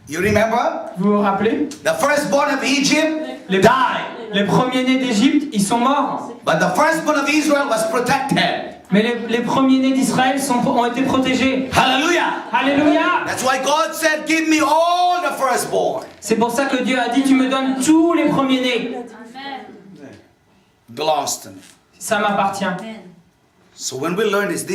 You remember? Vous vous rappelez? The firstborn of Egypt Les premiers-nés d'Égypte, ils sont morts. but the firstborn of Israel was protected. Mais les premiers-nés d'Israël ont été protégés. Hallelujah! Alléluia! That's why God said, give me all the firstborn. C'est pour ça que Dieu a dit, tu me donnes tous les premiers-nés. Belongs to me. Ça m'appartient. So when we learn this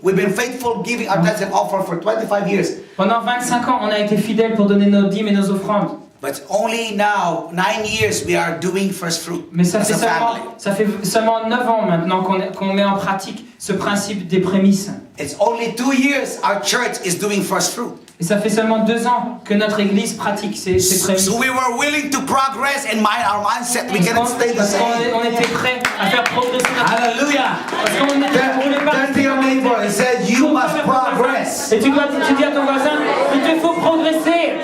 we've been faithful giving our tithes and offering for 25 years. Pendant 25 ans, on a été fidèles pour donner nos dîmes et nos offrandes. But only now, 9 years, we are doing first fruit. Mais ça as a family. fait seulement 9 ans maintenant qu'on met en pratique ce principe des prémices. It's only 2 years our church is doing first fruit. Et ça fait seulement 2 ans que notre église pratique ces prémices. So we were willing to progress in our mindset. We cannot stay the same. On était prêts à faire progresser notre Hallelujah. Parce qu'on voulait pas. Turn to your neighbor and say, you must progress. Et tu dis à ton voisin, il te faut progresser.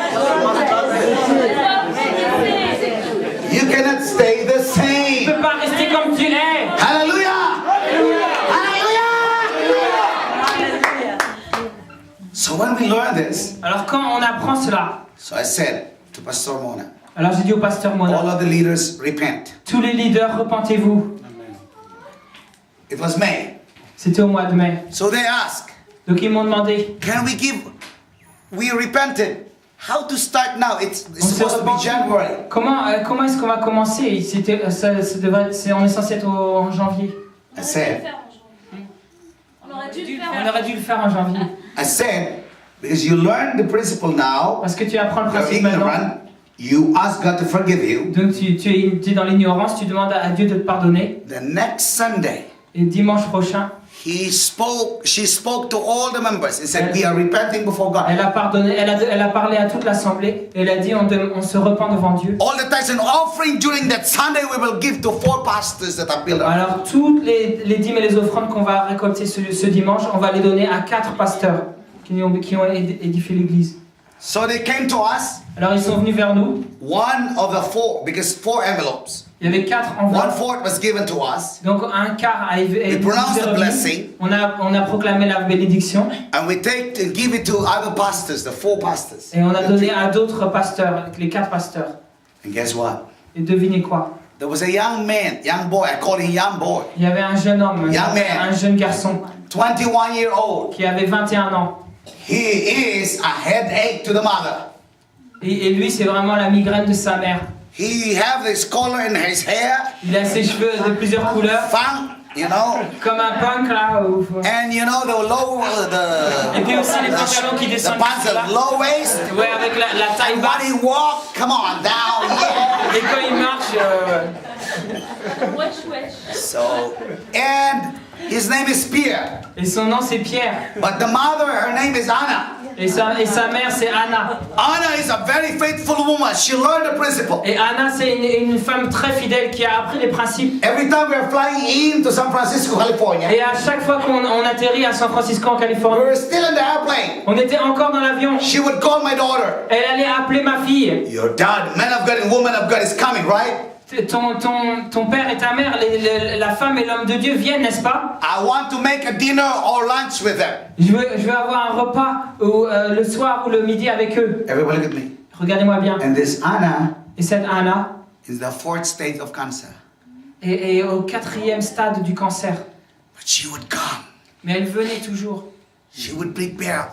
You cannot stay the Tu same. ne peux pas rester comme tu es. Hallelujah. Hallelujah. So when we learn this, Alors quand on apprend cela, so I said to Pastor Mona, alors j'ai dit au pasteur all Mona, of the leaders repent. tous les leaders, repentez-vous. It was May. C'était au mois de mai. So they asked, Donc ils m'ont demandé, we repented. How to start now? It's on s'est supposed to be repenti. January. Comment est-ce qu'on va commencer? On est censé être en janvier. I said, On aurait dû le faire en janvier. because you learn the principle now, Parce que tu apprends le you're principe maintenant. ignorant, you ask God to forgive you. Donc tu es dans l'ignorance, tu demandes à Dieu de te pardonner. The next Sunday, Et dimanche prochain, she spoke to all the members and said, we are repenting before God. elle a parlé à toute l'assemblée. Elle a dit, on se repent devant Dieu. All the tithes and offering during that Sunday we will give to 4 pastors that are builders. Alors toutes les dîmes et les offrandes qu'on va récolter ce dimanche, on va les donner à 4 pasteurs qui ont édifié l'église. So they came to us, Alors ils sont venus vers nous. one of the 4, because 4 envelopes. Il y avait 4 enveloppes. 1/4 was given to us, Donc un quart a été pronounced the revenu. blessing. On a proclamé la bénédiction and we take and give it to other pastors, the 4 pastors. et on a donné à d'autres pasteurs, les 4 pasteurs. And guess what? Et devinez quoi? There was a young boy, I call him young boy, Il y avait un jeune homme, Young man. un jeune garçon 21-year-old. qui avait 21 ans. He is a headache to the mother. Et lui, c'est vraiment la migraine de sa mère. He have this color in his hair, Il a ses cheveux de plusieurs couleurs, funk, you know, comme un punk là. and you know the low, Et puis aussi les pantalons qui the descendent pants jusque là. are low waist. Ouais, avec la taille And when basse. he walk, come on down, yeah. Et quand il marche, So, and his name is Pierre, et son nom c'est Pierre. but the mother, her name is Anna. Et sa mère c'est Anna. Anna is a very faithful woman. She learned the principle. Et Anna c'est une femme très fidèle qui a appris les principes. Every time we are flying into San Francisco, California, Et à chaque fois qu'on atterrit à San Francisco en we Californie, were still in the airplane. on était encore dans l'avion. She would call my daughter. Elle allait appeler ma fille. Your dad, man of God and woman of God is coming, right? Ton père et ta mère, la femme et l'homme de Dieu viennent, n'est-ce pas? I want to make a dinner or lunch with them. Je veux avoir un repas le soir ou le midi avec eux. Everybody look at me. Regardez-moi bien. And this Anna Et cette Anna is the 4th stage of cancer. est au 4e stade du cancer. But she would come. Mais elle venait toujours. She would prepare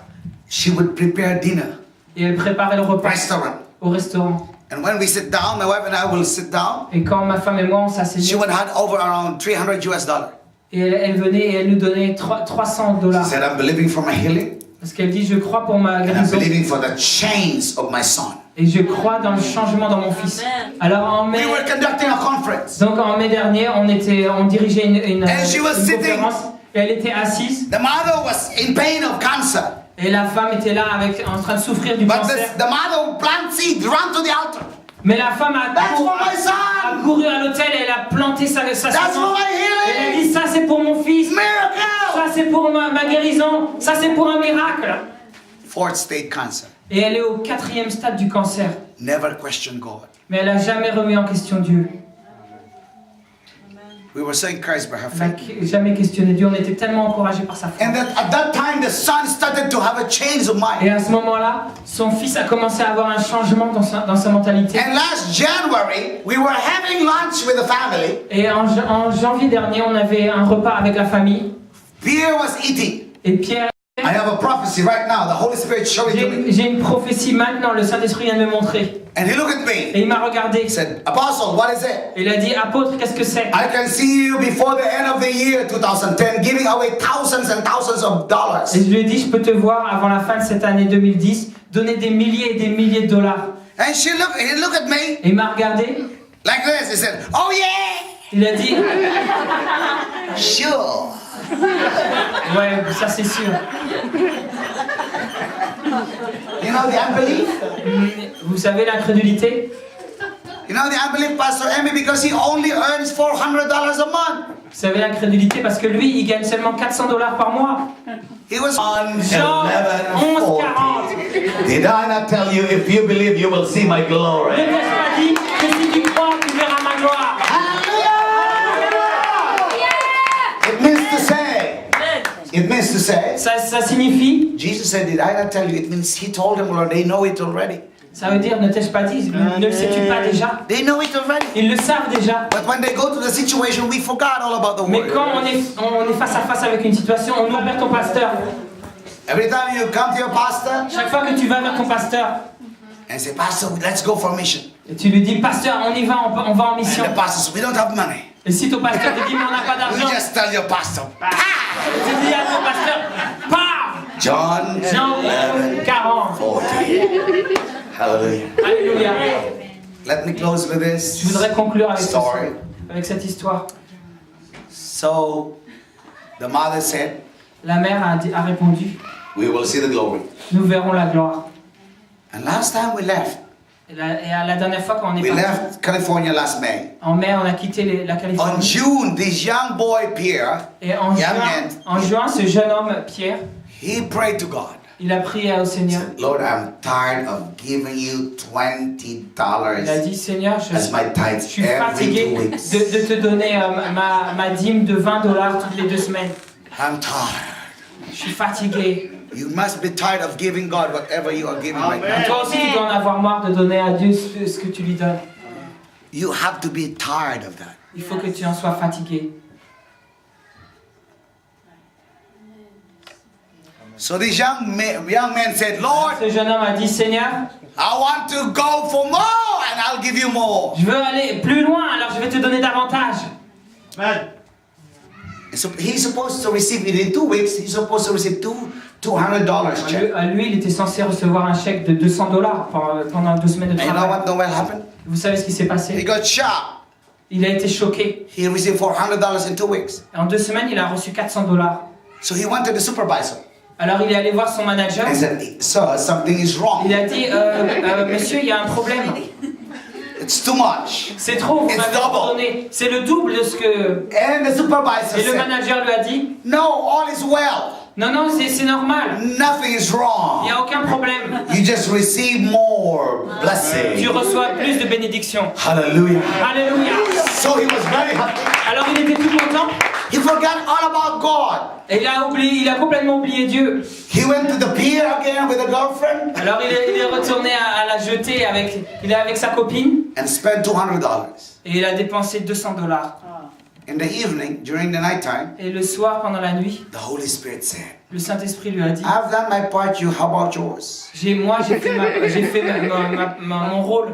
dinner, Et elle préparait le repas restaurant. au restaurant. And when we sit down, my wife and I will sit down. Et quand ma femme et moi on She s'asseyait, would hand over around $300. et elle venait et elle nous donnait $300. She said, I'm believing for my healing, Parce qu'elle dit, je crois pour ma and I'm guérison. believing for the chains of my son. Et je crois dans le changement dans mon fils. Alors en mai, We were conducting a conference. donc en mai dernier, on dirigeait une And she was sitting. conférence. Et elle était assise. The mother was in pain of cancer. Et la femme était là en train de souffrir du But cancer. the mother plant seeds, run to the altar. Mais la femme That's for my son. a couru à l'hôtel et elle a planté sa That's for semence. my Et elle a healing. dit, ça c'est pour mon fils. Miracle. Ça c'est pour ma guérison. Ça c'est pour un miracle. 4th stage cancer. Et elle est au 4e stade du cancer. Never question God. Mais elle n'a jamais remis en question Dieu. We were so encouraged by her On n'a faith. jamais questionné Dieu, on était tellement encouragés par sa foi. And then at that time, the son started to have a change of mind. Et à ce moment-là, son fils a commencé à avoir un changement dans sa mentalité. And last January, we were having lunch with the family. Et en janvier dernier, on avait un repas avec la famille. Pierre was eating. Et Pierre, I have a prophecy right now. The Holy Spirit showed it to me. j'ai une prophétie maintenant, le Saint-Esprit vient de me montrer. And he looked at Et me. il m'a regardé. He said, Apostle, what is it? Et il a dit, apôtre, qu'est-ce que c'est? I can see you before the end of the year 2010 giving away thousands and thousands of dollars. Et je lui ai dit, je peux te voir avant la fin de cette année 2010 donner des milliers et des milliers de dollars. And he looked at me Et il m'a regardé. like this. He said, oh yeah, Il a dit, sure. ouais, ça c'est sûr. You know the unbelief? Vous savez l'incrédulité? You know the unbelief, Pastor Emmy, because he only earns $400 a month. Vous savez l'incrédulité parce que lui, il gagne seulement 400 dollars par mois. He was on Jean 11:40. Did I not tell you, if you believe, you will see my Le glory? texte m'a dit que si tu crois, tu verras ma gloire. It means to say. It means to say. Ça signifie, Jesus said, did I not tell you? It means he told them, Lord, they know it already. ça veut dire, ne t'ai-je pas dit, ne le sais-tu pas déjà? They know it already. Ils le savent déjà. But when they go to the situation, we forgot all about the Mais word. quand on est face à face avec une situation, on va vers ton pasteur. Every time you come to your pastor Chaque fois que tu vas vers ton pasteur and say, Pastor, let's go for mission. et tu lui dis, pasteur, on y va, on va en mission. And the pastor says, we don't have money. Et si ton pasteur te dit, mais on n'a pas You d'argent, just tell your pastor. tu dis à ton pasteur, paf! John Jean 40. 40. Hallelujah. Alléluia. Let me close with this Je voudrais conclure avec, story. avec cette histoire. So the mother said, La mère a répondu, we will see the glory. nous verrons la gloire. And last time we left, Et à la dernière fois quand on est we parti, left California last May. en mai, on a quitté la On Californie. June, this young boy, Pierre, Et en juin, ce jeune homme, Pierre, he prayed to God. il a prié au Seigneur. Lord, I'm tired of giving you $20 Il a dit, Seigneur, je as my tithes suis every 2 fatigué weeks. de te donner ma dîme de 20 dollars toutes les 2 semaines. I'm tired. Je suis fatigué. You must be tired of giving God whatever you are giving right now. Toi aussi, tu dois en avoir marre de donner à Dieu ce que tu lui donnes. You have to be tired of that. Il faut que tu en sois fatigué. So this young man said, Lord, Ce jeune homme a dit, Seigneur, I want to go for more and I'll give you more. je veux aller plus loin, alors je vais te donner davantage. So he's supposed to receive it in 2 weeks. He's supposed to receive $200 check. Lui, il était censé recevoir un chèque de 200 dollars pendant 2 semaines de And you know travail. what Noel happened? Vous savez ce qui s'est He passé? got shocked. Il a été choqué. He received $400 in 2 weeks. En 2 semaines, il a reçu 400 dollars. So he went to the supervisor Alors il est allé voir son manager. and said, Sir, something is wrong. Il a dit, monsieur, il y a un problème. It's too much. C'est trop, vous It's m'avez double. donné. C'est le double de ce que... And the supervisor Et le said, manager lui a dit, no, all is well. non, non, c'est normal. Nothing is Il n'y wrong. a aucun problème. You just receive more blessing. Tu reçois plus de bénédictions. Hallelujah. Alléluia. So he was very happy. Alors il était tout content. He forgot all about God. Et il a complètement oublié Dieu. He went to the pier again with a girlfriend Alors il est retourné à la jetée il est avec sa copine. and spent $200. Et il a dépensé 200 dollars. In the evening, during the nighttime, Et le soir, pendant la nuit, the Holy Spirit said, le Saint-Esprit lui a dit, I've done my part, you, how about yours? j'ai fait mon rôle.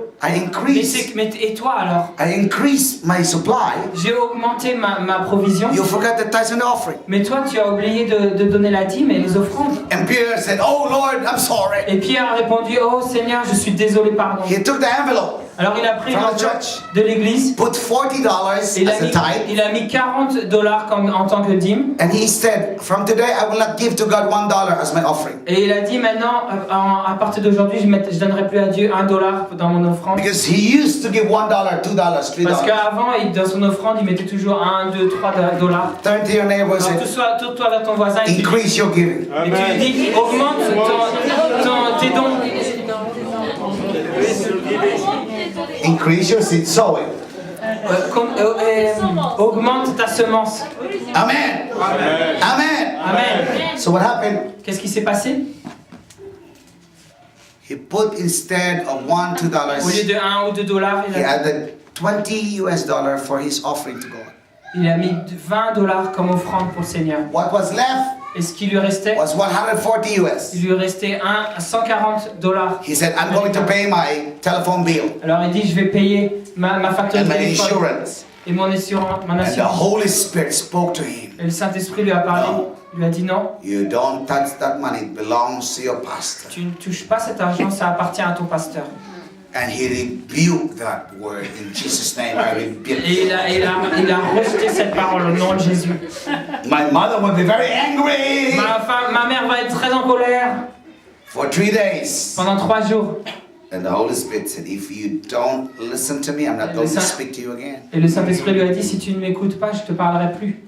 Et toi alors? I increased my supply. J'ai augmenté ma provision. You forgot the tithes and the offering. Mais toi, tu as oublié de donner la dîme et les offrandes. And Pierre said, oh Lord, I'm sorry. Et Pierre a répondu, oh Seigneur, je suis désolé, pardon. He took the envelope, Alors il a pris From the l'enveloppe church. de l'église. put $40 as a tithe, Il a mis 40 dollars en tant que dîme. and he said, from today I will not give to God $1 as my offering. Et il a dit maintenant, à partir d'aujourd'hui, je donnerai plus à Dieu 1 dollar dans mon offrande. Because he used to give $1, $2, $3. Parce qu'avant, dans son offrande, il mettait toujours 1, 2, 3 dollars. Turn to your neighbor and Alors say, tourne-toi vers ton voisin et increase your giving. tu lui dis, augmente tes dons. Increase your seed sowing. augmente ta semence. Amen. Amen. Amen. So what happened? Qu'est-ce qui s'est passé? He put instead of $1, Au lieu $2, de 1 ou 2 dollars, he added $20 for his offering to God. il a mis 20 dollars comme offrande pour le Seigneur. What was left Et ce qui lui restait, was 140 US. il lui restait 140 dollars. He said, I'm going to pay my telephone bill Alors il dit, je vais payer ma facture and de my téléphone insurance. et mon assurance. And the Holy Spirit spoke to him. Et le Saint-Esprit lui a parlé, lui a dit non, You don't touch that money, it belongs to your pastor. tu ne touches pas cet argent, ça appartient à ton pasteur. And he rebuked that word in Jesus' name. I rebuke Et it. il a rejeté cette parole au nom de Jésus. My mother would be very angry Ma mère va être très en colère for 3 days. pendant 3 jours. And the Holy Spirit said, if you don't listen to me, I'm not going to speak to you again. Et le Saint-Esprit lui a dit, si tu ne m'écoutes pas, je ne te parlerai plus.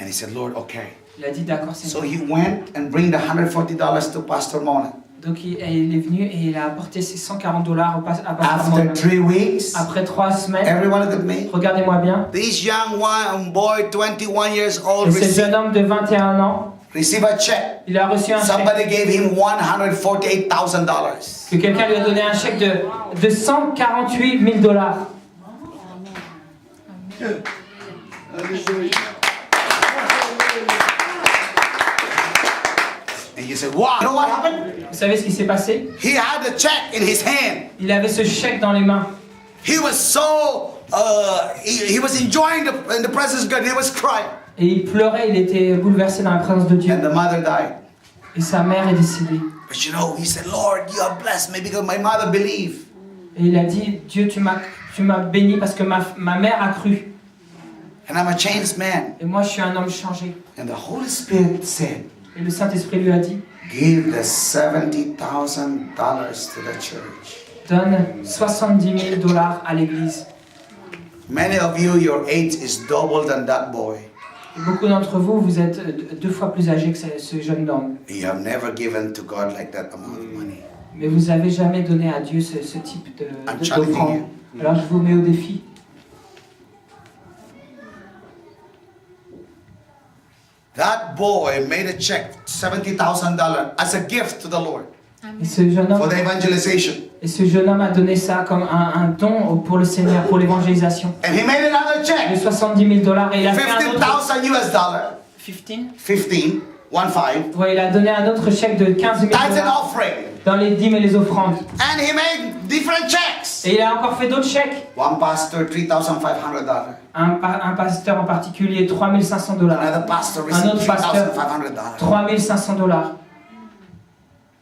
And he said, Lord, okay. Il a dit, d'accord, So Seigneur. he went and bring the $140 to Pastor Mona. Donc il est venu et il a apporté ses 140 dollars à Pasteur After Mona. 3 weeks, Après 3 semaines, everyone look at me. regardez-moi bien, This young boy, 21 years old, et ce jeune received homme de 21 ans, a check. il a reçu un chèque, Somebody gave him $148,000. que quelqu'un lui a donné un chèque de 148 000 dollars. And you say, wow. You know what happened? Vous savez ce qui s'est passé? He had the check in his hand. Il avait ce chèque dans les mains. He was so, he was enjoying in the presence of God. He was crying. Et il pleurait, il était bouleversé dans la présence de Dieu. And the mother died. Et sa mère est décédée. But you know, he said, Lord, you have blessed me because my mother believed. Et il a dit, Dieu, tu m'as béni parce que ma mère a cru. And I'm a changed man. Et moi, je suis un homme changé. And the Holy Spirit said, Et le Saint-Esprit lui a dit, give the $70,000 to the church. donne 70 000 dollars à l'église. Many of you, your age is double than that boy. Et beaucoup d'entre vous, vous êtes 2 fois plus âgés que ce jeune homme. You have never given to God like that amount of money. Mais vous n'avez jamais donné à Dieu ce type I'm challenging d'offrande. Alors je vous mets au défi. That boy made a check, $70,000 as a gift to the Lord Et ce jeune for homme, the evangelization. a donné ça comme un don pour le Seigneur, pour l'évangélisation. And he made another De check, 70 000 dollars. Et il a fait un autre. 15,000 US dollars. 15? 15. Ouais, il a donné un autre chèque de 15 000 Tithes and dollars offering. dans les dîmes et les offrandes. And he made different checks. Et il a encore fait d'autres chèques. One pastor, $3,500. Un pasteur en particulier, 3 500 dollars. Another pastor Un received autre pasteur, $3,500. 3 500 dollars.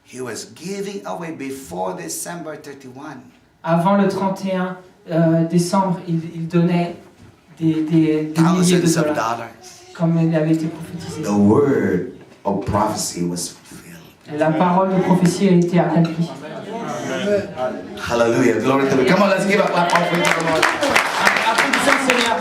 He was giving away before December 31. Avant le 31 décembre, il donnait des milliers de Thousands of dollars, dollars. comme il avait été prophétisé. The word of prophecy was fulfilled. La parole de prophétie a été accomplie. Hallelujah. Glory to God. Come on, let's give a clap offering to the Lord. Applaudissons le Seigneur.